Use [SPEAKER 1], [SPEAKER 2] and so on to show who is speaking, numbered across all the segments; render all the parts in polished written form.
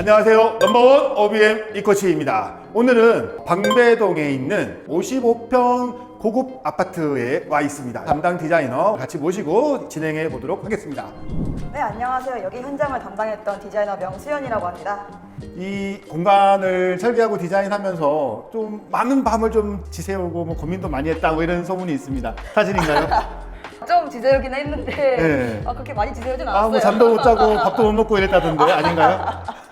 [SPEAKER 1] 안녕하세요. 넘버원 OBM 이코치입니다. 오늘은 방배동에 있는 55평 고급 아파트에 와 있습니다. 담당 디자이너 같이 모시고 진행해 보도록 하겠습니다.
[SPEAKER 2] 네, 안녕하세요. 여기 현장을 담당했던 디자이너 명수연이라고 합니다.
[SPEAKER 1] 이 공간을 설계하고 디자인하면서 좀 많은 밤을 좀 지새우고 뭐 고민도 많이 했다고 이런 소문이 있습니다. 사실인가요?
[SPEAKER 2] 좀 지새우긴 했는데
[SPEAKER 1] 네.
[SPEAKER 2] 그렇게 많이 지새우진 않았어요.
[SPEAKER 1] 뭐 잠도 못 자고 밥도 못 먹고 이랬다던데 아닌가요?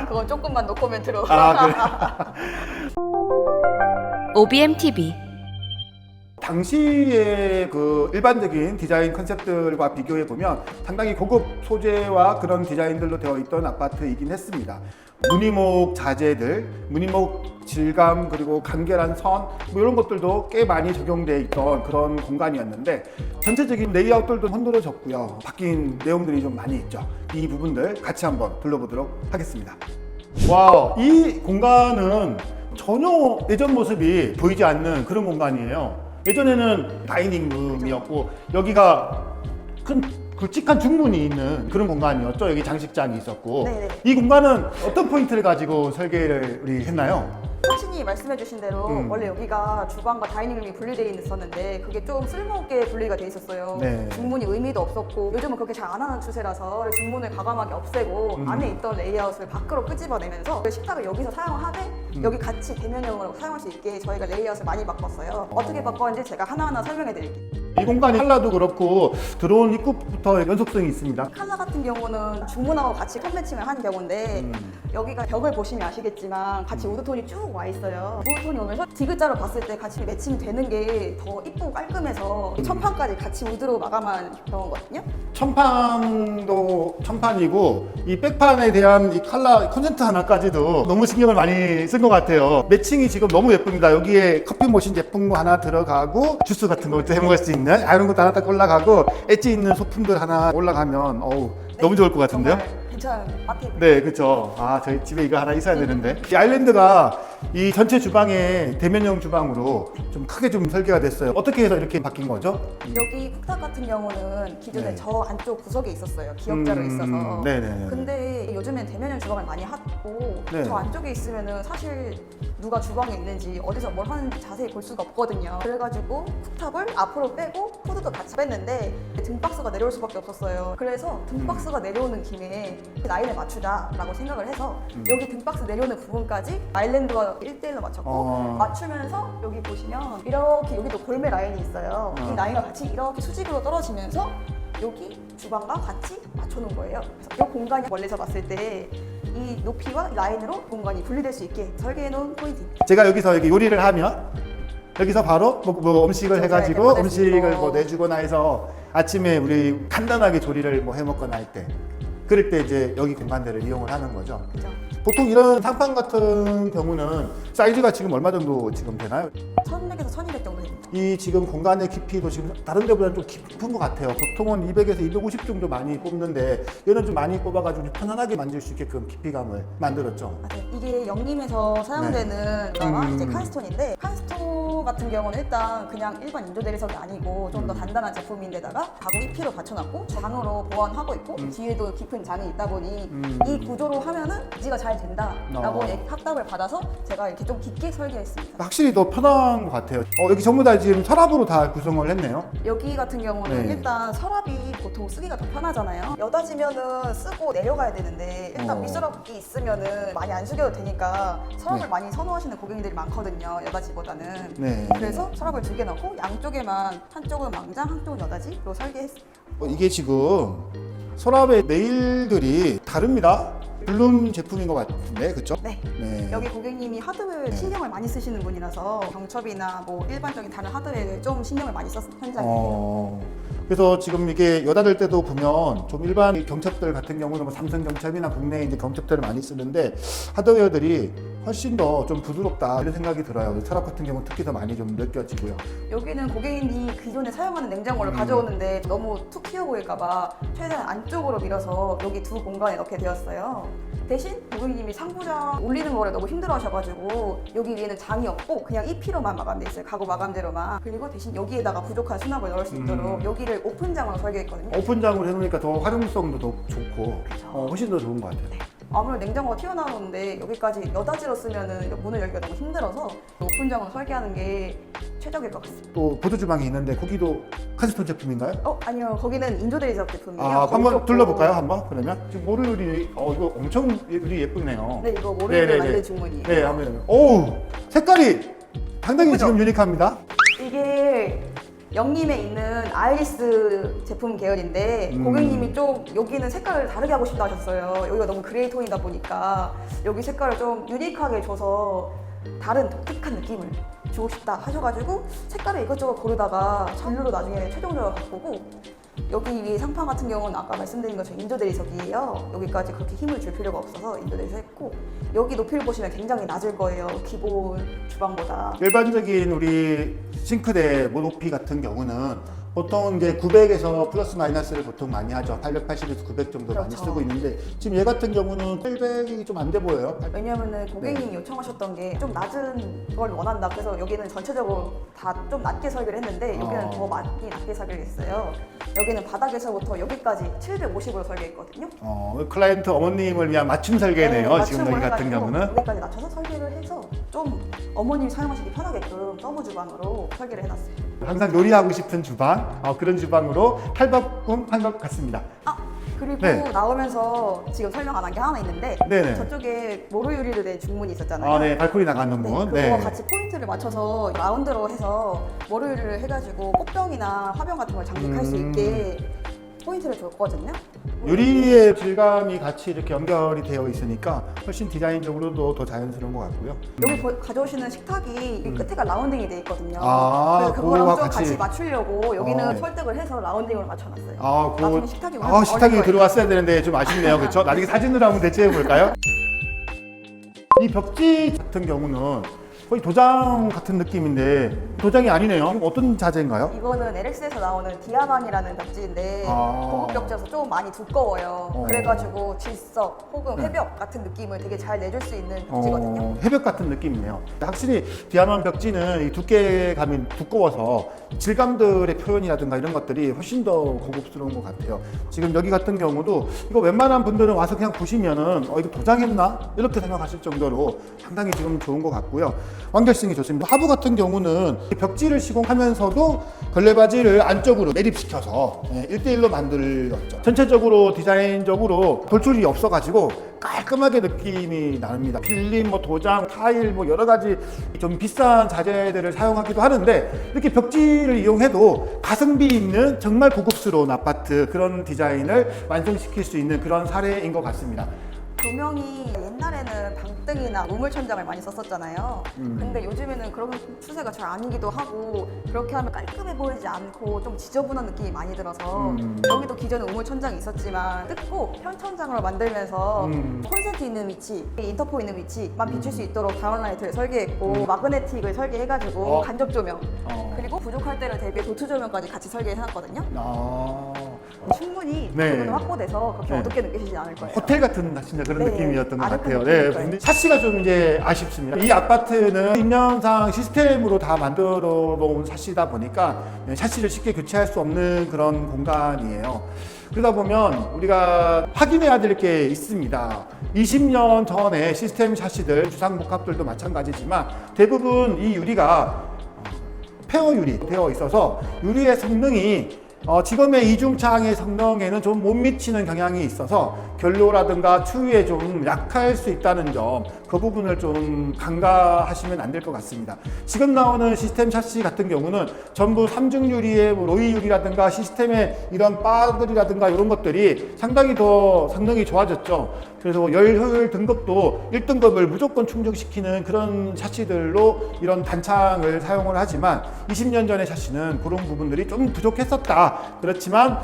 [SPEAKER 2] 그건 조금만 노코멘트로.
[SPEAKER 1] 그래.
[SPEAKER 3] OBM TV
[SPEAKER 1] 당시의 그 일반적인 디자인 컨셉들과 비교해 보면 상당히 고급 소재와 그런 디자인들로 되어 있던 아파트이긴 했습니다. 무늬목 자재들, 무늬목 질감, 그리고 간결한 선, 뭐 이런 것들도 꽤 많이 적용되어 있던 그런 공간이었는데 전체적인 레이아웃들도 흔들어졌고요. 바뀐 내용들이 좀 많이 있죠. 이 부분들 같이 한번 둘러보도록 하겠습니다. 와, 이 공간은 전혀 예전 모습이 보이지 않는 그런 공간이에요. 예전에는 다이닝룸이었고 여기가 큰 굵직한 중문이 있는 그런 공간이었죠. 여기 장식장이 있었고.
[SPEAKER 2] 네네.
[SPEAKER 1] 이 공간은 어떤 포인트를 가지고 설계를 우리 했나요?
[SPEAKER 2] 코치님이 말씀해주신 대로 원래 여기가 주방과 다이닝룸이 분리되어 있었는데 그게 좀 쓸모없게 분리가 돼 있었어요.
[SPEAKER 1] 네.
[SPEAKER 2] 중문이 의미도 없었고 요즘은 그렇게 잘 안 하는 추세라서 중문을 과감하게 없애고 안에 있던 레이아웃을 밖으로 끄집어내면서 식탁을 여기서 사용하되 여기 같이 대면형으로 사용할 수 있게 저희가 레이아웃을 많이 바꿨어요. 어떻게 바꿨는지 제가 하나하나 설명해 드릴게요.
[SPEAKER 1] 이 공간이 컬러도 그렇고 들어온 입구부터 연속성이 있습니다.
[SPEAKER 2] 컬러 같은 경우는 중문하고 같이 톤 매칭을 한 경우인데 여기가 벽을 보시면 아시겠지만 같이 우드톤이 쭉 와 있어요. 우드톤이 오면서 디귿자로 봤을 때 같이 매칭이 되는 게 더 이쁘고 깔끔해서 천판까지 같이 우드로 마감한 경우거든요.
[SPEAKER 1] 천판도 천판이고 이 백판에 대한 이 컬러 콘센트 하나까지도 너무 신경을 많이 쓴 것 같아요. 매칭이 지금 너무 예쁩니다. 여기에 커피 머신 제품 하나 들어가고 주스 같은 거 해 먹을 수 있는 이런 것도 하나 딱 올라가고 엣지 있는 소품들 하나 올라가면 너무 좋을 것 같은데요?
[SPEAKER 2] 정말 괜찮은 마트.
[SPEAKER 1] 네, 그렇죠. 저희 집에 이거 하나 있어야 되는데. 이 아일랜드가 이 전체 주방에 대면형 주방으로 좀 크게 좀 설계가 됐어요. 어떻게 해서 이렇게 바뀐 거죠?
[SPEAKER 2] 여기 쿡탑 같은 경우는 기존에
[SPEAKER 1] 네.
[SPEAKER 2] 저 안쪽 구석에 있었어요. 기역자로 있어서.
[SPEAKER 1] 네네.
[SPEAKER 2] 근데 요즘엔 대면형 주방을 많이 하고
[SPEAKER 1] 네.
[SPEAKER 2] 저 안쪽에 있으면은 사실 누가 주방에 있는지 어디서 뭘 하는지 자세히 볼 수가 없거든요. 그래가지고 쿡탑을 앞으로 빼고 후드도 같이 뺐는데 등박스가 내려올 수밖에 없었어요. 그래서 등박스가 내려오는 김에 라인을 맞추자라고 생각을 해서 여기 등박스 내려오는 부분까지 아일랜드와 1대1로 맞췄고 맞추면서 여기 보시면 이렇게 여기도 골매 라인이 있어요. 이 라인과 같이 이렇게 수직으로 떨어지면서 여기 주방과 같이 맞춰놓은 거예요. 그래서 이 공간이 멀리서 봤을 때 이 높이와 라인으로 공간이 분리될 수 있게 설계해놓은 포인트입니다.
[SPEAKER 1] 제가 여기서 이렇게 요리를 하면 여기서 바로 뭐 음식을 해가지고
[SPEAKER 2] 꺼낼 수
[SPEAKER 1] 음식을
[SPEAKER 2] 있고.
[SPEAKER 1] 뭐 내주거나 해서 아침에 우리 간단하게 조리를 뭐 해먹거나 할 때 그럴 때 이제 여기 공간들을 이용을 하는 거죠.
[SPEAKER 2] 그죠?
[SPEAKER 1] 보통 이런 상판 같은 경우는 사이즈가 지금 얼마 정도 지금 되나요?
[SPEAKER 2] 1100에서 1200 정도 됩니다.
[SPEAKER 1] 이 지금 공간의 깊이도 지금 다른 데보다 좀 깊은 것 같아요. 보통은 200에서 250 정도 많이 뽑는데 얘는 좀 많이 뽑아가지고 좀 편안하게 만질 수 있게끔 깊이감을 만들었죠.
[SPEAKER 2] 맞아요. 이게 영림에서 사용되는 거가 이제 칸스톤인데 칸스톤 같은 경우는 일단 그냥 일반 인조 대리석이 아니고 좀 더 단단한 제품인데다가 가구 EP로 받쳐놨고 장으로 보완하고 있고 뒤에도 깊은 장이 있다 보니 이 구조로 하면은 유지가 잘 된다라고 합답을 받아서 제가 이렇게 좀 깊게 설계했습니다.
[SPEAKER 1] 확실히 더 편한 것 같아요. 여기 전부 다 지금 서랍으로 다 구성을 했네요.
[SPEAKER 2] 여기 같은 경우는
[SPEAKER 1] 네.
[SPEAKER 2] 일단 서랍이 보통 쓰기가 더 편하잖아요. 여닫이면은 쓰고 내려가야 되는데 일단 윗서랍이 있으면은 많이 안 숙여도 되니까 서랍을
[SPEAKER 1] 네.
[SPEAKER 2] 많이 선호하시는 고객님들이 많거든요. 여닫이보다는.
[SPEAKER 1] 네.
[SPEAKER 2] 그래서 서랍을 2개 넣고 양쪽에만 한쪽은 망장, 한쪽은 여닫이로 설계했어요.
[SPEAKER 1] 이게 지금 서랍의 네일들이 다릅니다. 블룸 제품인 것 같은데, 그렇죠?
[SPEAKER 2] 네.
[SPEAKER 1] 네.
[SPEAKER 2] 여기 고객님이 하드웨어에 신경을 많이 쓰시는 분이라서 경첩이나 뭐 일반적인 다른 하드웨어에 좀 신경을 많이 썼 현장에.
[SPEAKER 1] 그래서 지금 이게 여닫을 때도 보면 좀 일반 경첩들 같은 경우는 뭐 삼성 경첩이나 국내에 이제 경첩들을 많이 쓰는데 하드웨어들이 훨씬 더 좀 부드럽다 이런 생각이 들어요. 서랍 같은 경우는 특히 더 많이 좀 느껴지고요.
[SPEAKER 2] 여기는 고객님이 기존에 사용하는 냉장고를 가져오는데 너무 툭 튀어 보일까봐 최대한 안쪽으로 밀어서 여기 두 공간에 넣게 되었어요. 대신 고객님이 상부장 올리는 거를 너무 힘들어 하셔가지고 여기 위에는 장이 없고 그냥 EP로만 마감돼 있어요. 가구 마감대로만. 그리고 대신 여기에다가 부족한 수납을 넣을 수 있도록 여기를 오픈장으로 설계했거든요.
[SPEAKER 1] 오픈장으로 해놓으니까 더 활용성도 더 좋고 훨씬 더 좋은 것 같아요.
[SPEAKER 2] 아무래도 냉장고가 튀어나오는데 여기까지 여닫이로 쓰면은 문을 열기가 너무 힘들어서 오픈장으로 설계하는 게 최적일 것 같습니다.
[SPEAKER 1] 또 보드 주방이 있는데 거기도 카스톤 제품인가요?
[SPEAKER 2] 아니요. 거기는 인조대리석 제품이에요.
[SPEAKER 1] 한번 둘러볼까요? 한번 그러면 지금 모듈이 이거 엄청 유리 예쁘네요.
[SPEAKER 2] 네, 이거 모듈을 만든 중문이에요.
[SPEAKER 1] 네, 한번. 오, 색깔이 상당히
[SPEAKER 2] 예쁘죠?
[SPEAKER 1] 지금 유니크합니다.
[SPEAKER 2] 이게 영림에 있는 아이리스 제품 계열인데 고객님이 좀 여기는 색깔을 다르게 하고 싶다 하셨어요. 여기가 너무 그레이 톤이다 보니까 여기 색깔을 좀 유니크하게 줘서 다른 독특한 느낌을 주고 싶다 하셔가지고 색깔을 이것저것 고르다가 전류로 나중에 최종적으로 바꾸고 여기 위 상판 같은 경우는 아까 말씀드린 것처럼 인조대리석이에요. 여기까지 그렇게 힘을 줄 필요가 없어서 인조대리석 했고 여기 높이를 보시면 굉장히 낮을 거예요. 기본 주방보다.
[SPEAKER 1] 일반적인 우리 싱크대 높이 같은 경우는 보통 이제 900에서 플러스 마이너스를 보통 많이 하죠. 880에서 900 정도 많이
[SPEAKER 2] 그렇죠.
[SPEAKER 1] 쓰고 있는데 지금 얘 같은 경우는 800이 좀 안 돼 보여요.
[SPEAKER 2] 왜냐면은 고객님이 요청하셨던 게 좀 낮은 걸 원한다. 그래서 여기는 전체적으로 다 좀 낮게 설계를 했는데 여기는 더 많이 낮게 설계를 했어요. 여기는 바닥에서부터 여기까지 750으로 설계했거든요.
[SPEAKER 1] 클라이언트 어머님을 위한 맞춤 설계네요.
[SPEAKER 2] 네,
[SPEAKER 1] 지금 여기
[SPEAKER 2] 맞춤을
[SPEAKER 1] 같은
[SPEAKER 2] 해가지고
[SPEAKER 1] 경우는.
[SPEAKER 2] 여기까지 낮춰서 설계를 해서 좀 어머님이 사용하시기 편하게끔 서브 주방으로 설계를 해놨습니다.
[SPEAKER 1] 항상 요리하고 싶은 주방, 그런 주방으로 탈바꿈한 것 같습니다.
[SPEAKER 2] 그리고
[SPEAKER 1] 네.
[SPEAKER 2] 나오면서 지금 설명 안 한 게 하나 있는데
[SPEAKER 1] 네네.
[SPEAKER 2] 저쪽에 모루 유리로 된 중문이 있었잖아요.
[SPEAKER 1] 네, 발코니 나가는
[SPEAKER 2] 네,
[SPEAKER 1] 문.
[SPEAKER 2] 그거 같이 포인트를 맞춰서 라운드로 해서 모루 유리를 해가지고 꽃병이나 화병 같은 걸 장식할 수 있게 포인트를 줬거든요.
[SPEAKER 1] 유리의 질감이 같이 이렇게 연결이 되어 있으니까 훨씬 디자인적으로도 더 자연스러운 것 같고요.
[SPEAKER 2] 여기 가져오시는 식탁이 이 끝에가 라운딩이 돼 있거든요.
[SPEAKER 1] 아,
[SPEAKER 2] 그래서 그거랑
[SPEAKER 1] 그거와
[SPEAKER 2] 좀
[SPEAKER 1] 같이.
[SPEAKER 2] 같이 맞추려고 여기는
[SPEAKER 1] 네.
[SPEAKER 2] 설득을 해서 라운딩으로 맞춰놨어요.
[SPEAKER 1] 그거
[SPEAKER 2] 나중에 식탁이 오면
[SPEAKER 1] 식탁이
[SPEAKER 2] 어울릴
[SPEAKER 1] 들어왔어야 되는데 좀 아쉽네요. 그렇죠? 나중에 사진으로 한번 대체해 볼까요? 이 벽지 같은 경우는 거의 도장 같은 느낌인데 도장이 아니네요. 어떤 자재인가요?
[SPEAKER 2] 이거는 LX에서 나오는 디아방이라는 벽지인데 고급 벽지여서 좀 많이 두꺼워요. 그래가지고 질석 혹은 회벽 같은 느낌을 되게 잘 내줄 수 있는 벽지거든요.
[SPEAKER 1] 회벽 같은 느낌이네요. 확실히 디아몬드 벽지는 이 두께감이 두꺼워서 질감들의 표현이라든가 이런 것들이 훨씬 더 고급스러운 것 같아요. 지금 여기 같은 경우도 이거 웬만한 분들은 와서 그냥 보시면은 이거 도장했나? 이렇게 생각하실 정도로 상당히 지금 좋은 것 같고요. 완결성이 좋습니다. 하부 같은 경우는 벽지를 시공하면서도 걸레바지를 안쪽으로 매립시켜서 1대1로 만들었죠. 전체적으로 디자인적으로 돌출이 없어가지고 깔끔하게 느낌이 납니다. 필름, 도장, 타일 여러 가지 좀 비싼 자재들을 사용하기도 하는데 이렇게 벽지를 이용해도 가성비 있는 정말 고급스러운 아파트 그런 디자인을 완성시킬 수 있는 그런 사례인 것 같습니다.
[SPEAKER 2] 조명이 옛날에는 방등이나 우물천장을 많이 썼었잖아요. 근데 요즘에는 그런 추세가 잘 아니기도 하고 그렇게 하면 깔끔해 보이지 않고 좀 지저분한 느낌이 많이 들어서 여기도 기존에 우물천장이 있었지만 뜯고 편천장으로 만들면서 콘센트 있는 위치, 인터포 있는 위치만 비출 수 있도록 다운라이트를 설계했고 마그네틱을 설계해가지고 간접 조명 그리고 부족할 때를 대비해 도트 조명까지 같이 설계해놨거든요. 충분히
[SPEAKER 1] 네.
[SPEAKER 2] 부분은 확보돼서 그렇게
[SPEAKER 1] 네.
[SPEAKER 2] 어둡게 느끼시지 않을 거예요.
[SPEAKER 1] 호텔 같은 진짜 그런
[SPEAKER 2] 네,
[SPEAKER 1] 느낌이었던 것
[SPEAKER 2] 아늑한
[SPEAKER 1] 같아요.
[SPEAKER 2] 느낌일
[SPEAKER 1] 네,
[SPEAKER 2] 거예요.
[SPEAKER 1] 근데 샤시가 좀 이제 아쉽습니다. 이 아파트는 인명상 시스템으로 다 만들어 놓은 샤시다 보니까 샤시를 쉽게 교체할 수 없는 그런 공간이에요. 그러다 보면 우리가 확인해야 될 게 있습니다. 20년 전에 시스템 샤시들, 주상복합들도 마찬가지지만 대부분 이 유리가 폐허 유리 되어 있어서 유리의 성능이 지금의 이중창의 성능에는 좀 못 미치는 경향이 있어서 결로라든가 추위에 좀 약할 수 있다는 점, 그 부분을 좀 간과하시면 안 될 것 같습니다. 지금 나오는 시스템 샤시 같은 경우는 전부 삼중 유리의 로이 유리라든가 시스템의 이런 바들이라든가 이런 것들이 상당히 더 성능이 좋아졌죠. 그래서 열 효율 등급도 1등급을 무조건 충족시키는 그런 샤시들로 이런 단창을 사용을 하지만 20년 전의 샤시는 그런 부분들이 좀 부족했었다. 그렇지만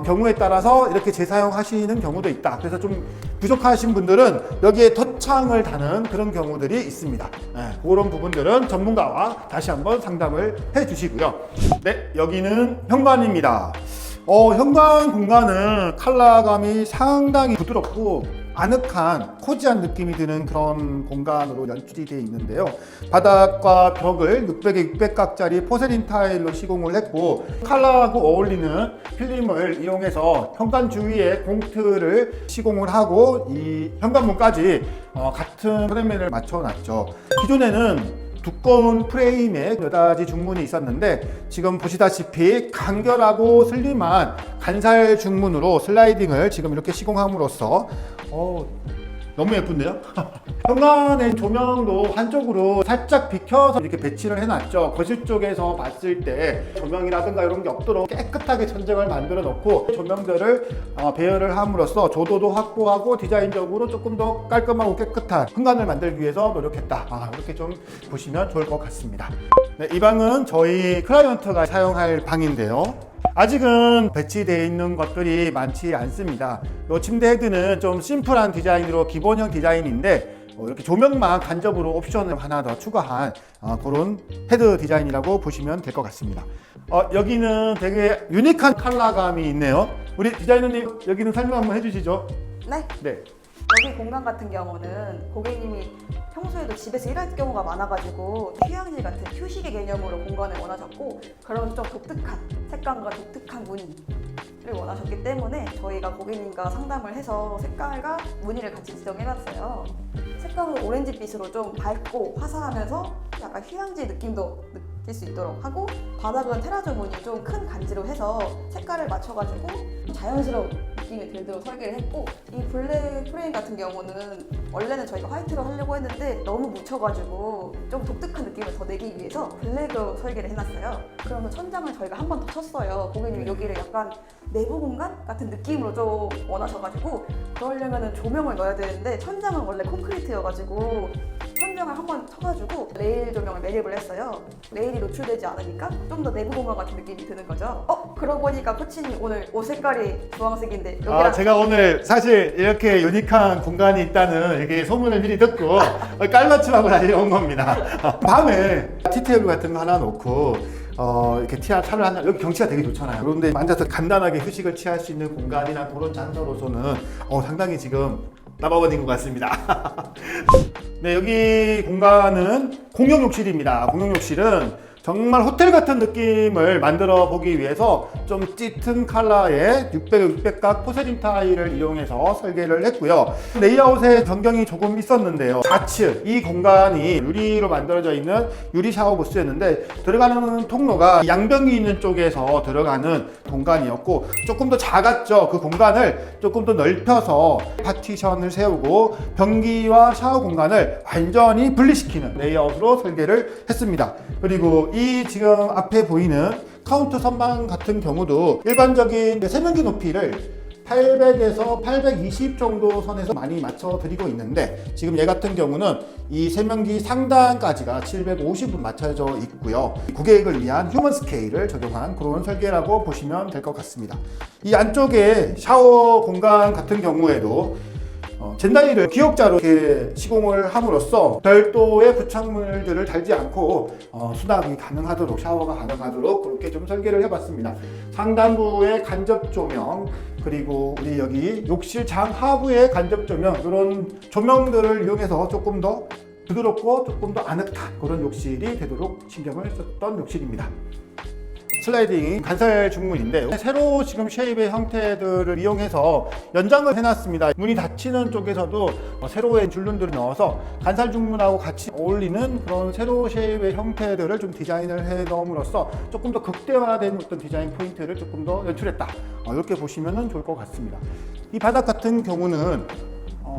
[SPEAKER 1] 경우에 따라서 이렇게 재사용하시는 경우도 있다. 그래서 좀 부족하신 분들은 여기에 덧창을 다는 그런 경우들이 있습니다. 그런 부분들은 전문가와 다시 한번 상담을 해 주시고요. 네, 여기는 현관입니다. 현관 공간은 컬러감이 상당히 부드럽고 아늑한 코지한 느낌이 드는 그런 공간으로 연출이 되어 있는데요. 바닥과 벽을 600에 600각짜리 포세린 타일로 시공을 했고, 컬러하고 어울리는 필름을 이용해서 현관 주위에 공트를 시공을 하고 이 현관문까지 같은 프레임을 맞춰놨죠. 기존에는 두꺼운 프레임에 몇 가지 중문이 있었는데 지금 보시다시피 간결하고 슬림한 간살 중문으로 슬라이딩을 지금 이렇게 시공함으로써 너무 예쁜데요? 현관의 조명도 한쪽으로 살짝 비켜서 이렇게 배치를 해놨죠. 거실 쪽에서 봤을 때 조명이라든가 이런 게 없도록 깨끗하게 천장을 만들어 놓고 조명들을 배열을 함으로써 조도도 확보하고 디자인적으로 조금 더 깔끔하고 깨끗한 현관을 만들기 위해서 노력했다. 이렇게 좀 보시면 좋을 것 같습니다. 네, 이 방은 저희 클라이언트가 사용할 방인데요. 아직은 배치되어 있는 것들이 많지 않습니다. 이 침대 헤드는 좀 심플한 디자인으로 기본형 디자인인데 이렇게 조명만 간접으로 옵션을 하나 더 추가한 그런 헤드 디자인이라고 보시면 될 것 같습니다. 여기는 되게 유니크한 컬러감이 있네요. 우리 디자이너님 여기는 설명 한번 해주시죠.
[SPEAKER 2] 네. 여기 공간 같은 경우는 고객님이 평소에도 집에서 일할 경우가 많아가지고 휴양지 같은 휴식의 개념으로 공간을 원하셨고, 그런 좀 독특한 색감과 독특한 무늬를 원하셨기 때문에 저희가 고객님과 상담을 해서 색깔과 무늬를 같이 지정해놨어요. 색감은 오렌지빛으로 좀 밝고 화사하면서 약간 휴양지 느낌도 느낄 수 있도록 하고, 바닥은 테라조 무늬 좀 큰 간지로 해서 색깔을 맞춰가지고 자연스러운 느낌이 들도록 설계를 했고, 이 블랙 프레임 같은 경우는 원래는 저희가 화이트로 하려고 했는데 너무 묻혀가지고 좀 독특한 느낌을 더 내기 위해서 블랙으로 설계를 해놨어요. 그러면 천장을 저희가 한 번 더 쳤어요. 고객님이 여기를 약간 내부 공간 같은 느낌으로 좀 원하셔가지고, 그러려면 조명을 넣어야 되는데 천장은 원래 콘크리트여가지고 천장을 한 번 쳐가지고 레일 조명을 매립을 했어요. 레일이 노출되지 않으니까 좀 더 내부 공간 같은 느낌이 드는 거죠. 그러고 보니까 코치님 오늘 옷 색깔이 주황색인데 여기랑
[SPEAKER 1] 제가 오늘 사실 이렇게 유니크한 공간이 있다는 이렇게 소문을 미리 듣고 깔맞춤하고 다시 온 겁니다. 밤에 티테이블 같은 거 하나 놓고 이렇게 차를 하나, 여기 경치가 되게 좋잖아요. 그런데 앉아서 간단하게 휴식을 취할 수 있는 공간이나 그런 장소로서는 상당히 지금 나바원인 것 같습니다. 네, 여기 공간은 공용 욕실입니다. 공용 욕실은 정말 호텔 같은 느낌을 만들어 보기 위해서 좀 짙은 컬러의 600, 600각 포세린 타일을 이용해서 설계를 했고요. 레이아웃에 변경이 조금 있었는데요. 좌측 이 공간이 유리로 만들어져 있는 유리 샤워 부스였는데 들어가는 통로가 양변기 있는 쪽에서 들어가는 공간이었고 조금 더 작았죠. 그 공간을 조금 더 넓혀서 파티션을 세우고 변기와 샤워 공간을 완전히 분리시키는 레이아웃으로 설계를 했습니다. 그리고 이 지금 앞에 보이는 카운터 선반 같은 경우도 일반적인 세면기 높이를 800에서 820 정도 선에서 많이 맞춰 드리고 있는데, 지금 얘 같은 경우는 이 세면기 상단까지가 750은 맞춰져 있고요. 고객을 위한 휴먼 스케일을 적용한 그런 설계라고 보시면 될 것 같습니다. 이 안쪽에 샤워 공간 같은 경우에도 젠다이를 기역자로 이렇게 시공을 함으로써 별도의 부착물들을 달지 않고 수납이 가능하도록, 샤워가 가능하도록 그렇게 좀 설계를 해봤습니다. 상단부의 간접 조명, 그리고 우리 여기 욕실 장 하부의 간접 조명, 이런 조명들을 이용해서 조금 더 부드럽고 조금 더 아늑한 그런 욕실이 되도록 신경을 썼던 욕실입니다. 슬라이딩 간살 중문인데 새로 지금 쉐입의 형태들을 이용해서 연장을 해놨습니다. 문이 닫히는 쪽에서도 세로의 줄눈들을 넣어서 간살 중문하고 같이 어울리는 그런 세로 쉐입의 형태들을 좀 디자인을 해 넣음으로써 조금 더 극대화된 어떤 디자인 포인트를 조금 더 연출했다. 이렇게 보시면 좋을 것 같습니다. 이 바닥 같은 경우는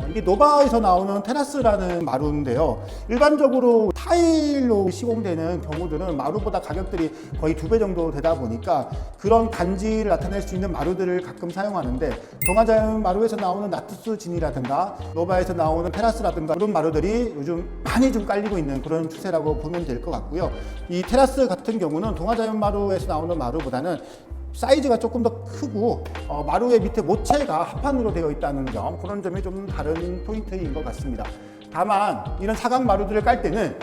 [SPEAKER 1] 이게 노바에서 나오는 테라스라는 마루인데요. 일반적으로 타일로 시공되는 경우들은 마루보다 가격들이 거의 2배 정도 되다 보니까 그런 간지를 나타낼 수 있는 마루들을 가끔 사용하는데, 동아자연 마루에서 나오는 나투스 진이라든가 노바에서 나오는 테라스라든가 그런 마루들이 요즘 많이 좀 깔리고 있는 그런 추세라고 보면 될 것 같고요. 이 테라스 같은 경우는 동아자연 마루에서 나오는 마루보다는 사이즈가 조금 더 크고 마루의 밑에 모체가 합판으로 되어 있다는 점, 그런 점이 좀 다른 포인트인 것 같습니다. 다만 이런 사각 마루들을 깔 때는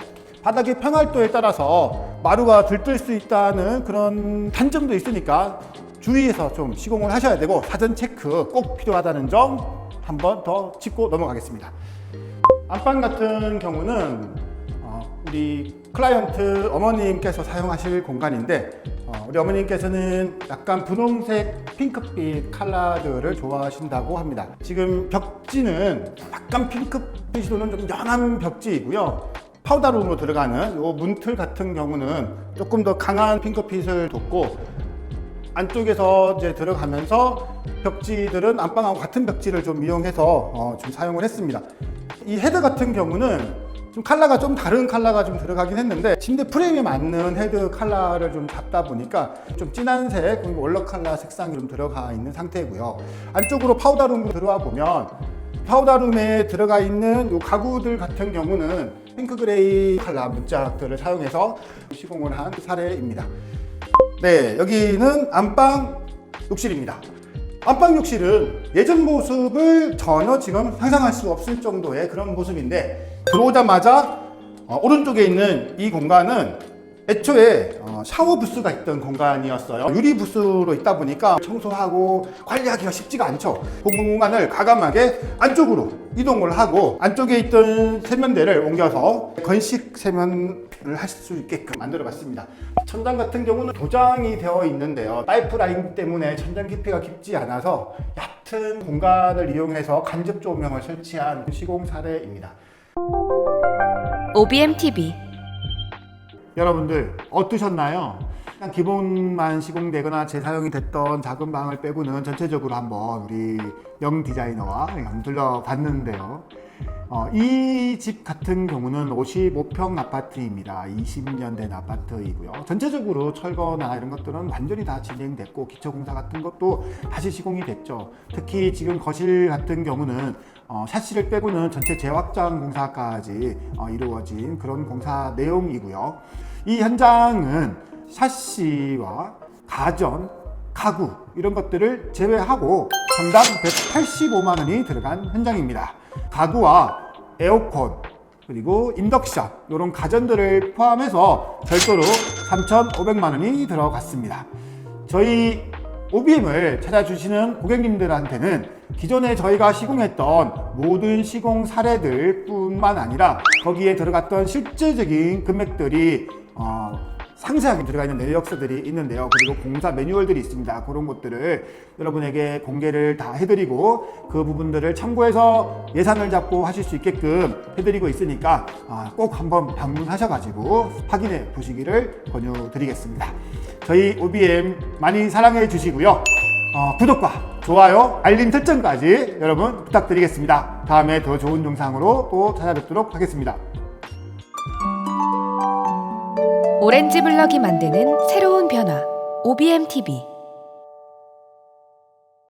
[SPEAKER 1] 바닥의 평활도에 따라서 마루가 들뜰 수 있다는 그런 단점도 있으니까 주의해서 좀 시공을 하셔야 되고 사전 체크 꼭 필요하다는 점 한 번 더 짚고 넘어가겠습니다. 안방 같은 경우는 우리 클라이언트 어머님께서 사용하실 공간인데 우리 어머님께서는 약간 분홍색 핑크빛 컬러들을 좋아하신다고 합니다. 지금 벽지는 약간 핑크빛이 도는 좀 연한 벽지이고요. 파우더룸으로 들어가는 요 문틀 같은 경우는 조금 더 강한 핑크빛을 뒀고, 안쪽에서 이제 들어가면서 벽지들은 안방하고 같은 벽지를 좀 이용해서 좀 사용을 했습니다. 이 헤드 같은 경우는 좀 컬러가 좀 다른 컬러가 좀 들어가긴 했는데, 침대 프레임에 맞는 헤드 컬러를 좀 잡다 보니까 좀 진한 색, 원러 컬러 색상이 좀 들어가 있는 상태고요. 안쪽으로 파우더룸으로 들어와 보면 파우더룸에 들어가 있는 요 가구들 같은 경우는 핑크 그레이 컬러 문짝들을 사용해서 시공을 한 사례입니다. 네, 여기는 안방 욕실입니다. 안방 욕실은 예전 모습을 전혀 지금 상상할 수 없을 정도의 그런 모습인데, 들어오자마자 오른쪽에 있는 이 공간은 애초에 샤워 부스가 있던 공간이었어요. 유리 부스로 있다 보니까 청소하고 관리하기가 쉽지가 않죠. 그 공간을 과감하게 안쪽으로 이동을 하고 안쪽에 있던 세면대를 옮겨서 건식 세면을 할 수 있게끔 만들어 봤습니다. 천장 같은 경우는 도장이 되어 있는데요. 파이프라인 때문에 천장 깊이가 깊지 않아서 얕은 공간을 이용해서 간접 조명을 설치한 시공 사례입니다.
[SPEAKER 3] OBM TV.
[SPEAKER 1] 여러분들 어떠셨나요? 그냥 기본만 시공되거나 재사용이 됐던 작은 방을 빼고는 전체적으로 한번 우리 영 디자이너와 한번 둘러봤는데요. 이 집 같은 경우는 55평 아파트입니다. 20년 된 아파트이고요. 전체적으로 철거나 이런 것들은 완전히 다 진행됐고, 기초공사 같은 것도 다시 시공이 됐죠. 특히 지금 거실 같은 경우는 샤시를 빼고는 전체 재확장 공사까지 이루어진 그런 공사 내용이고요. 이 현장은 샤시와 가전, 가구 이런 것들을 제외하고 평당 185만 원이 들어간 현장입니다. 가구와 에어컨 그리고 인덕션 이런 가전들을 포함해서 별도로 3,500만 원이 들어갔습니다. 저희 OBM을 찾아주시는 고객님들한테는 기존에 저희가 시공했던 모든 시공 사례들 뿐만 아니라 거기에 들어갔던 실제적인 금액들이 상세하게 들어가 있는 내역서들이 있는데요. 그리고 공사 매뉴얼들이 있습니다. 그런 것들을 여러분에게 공개를 다 해드리고 그 부분들을 참고해서 예산을 잡고 하실 수 있게끔 해드리고 있으니까 꼭 한번 방문하셔가지고 확인해 보시기를 권유드리겠습니다. 저희 OBM 많이 사랑해 주시고요. 구독과 좋아요, 알림 설정까지 여러분 부탁드리겠습니다. 다음에 더 좋은 영상으로 또 찾아뵙도록 하겠습니다.
[SPEAKER 3] 오렌지 블럭이 만드는 새로운 변화. OBM TV.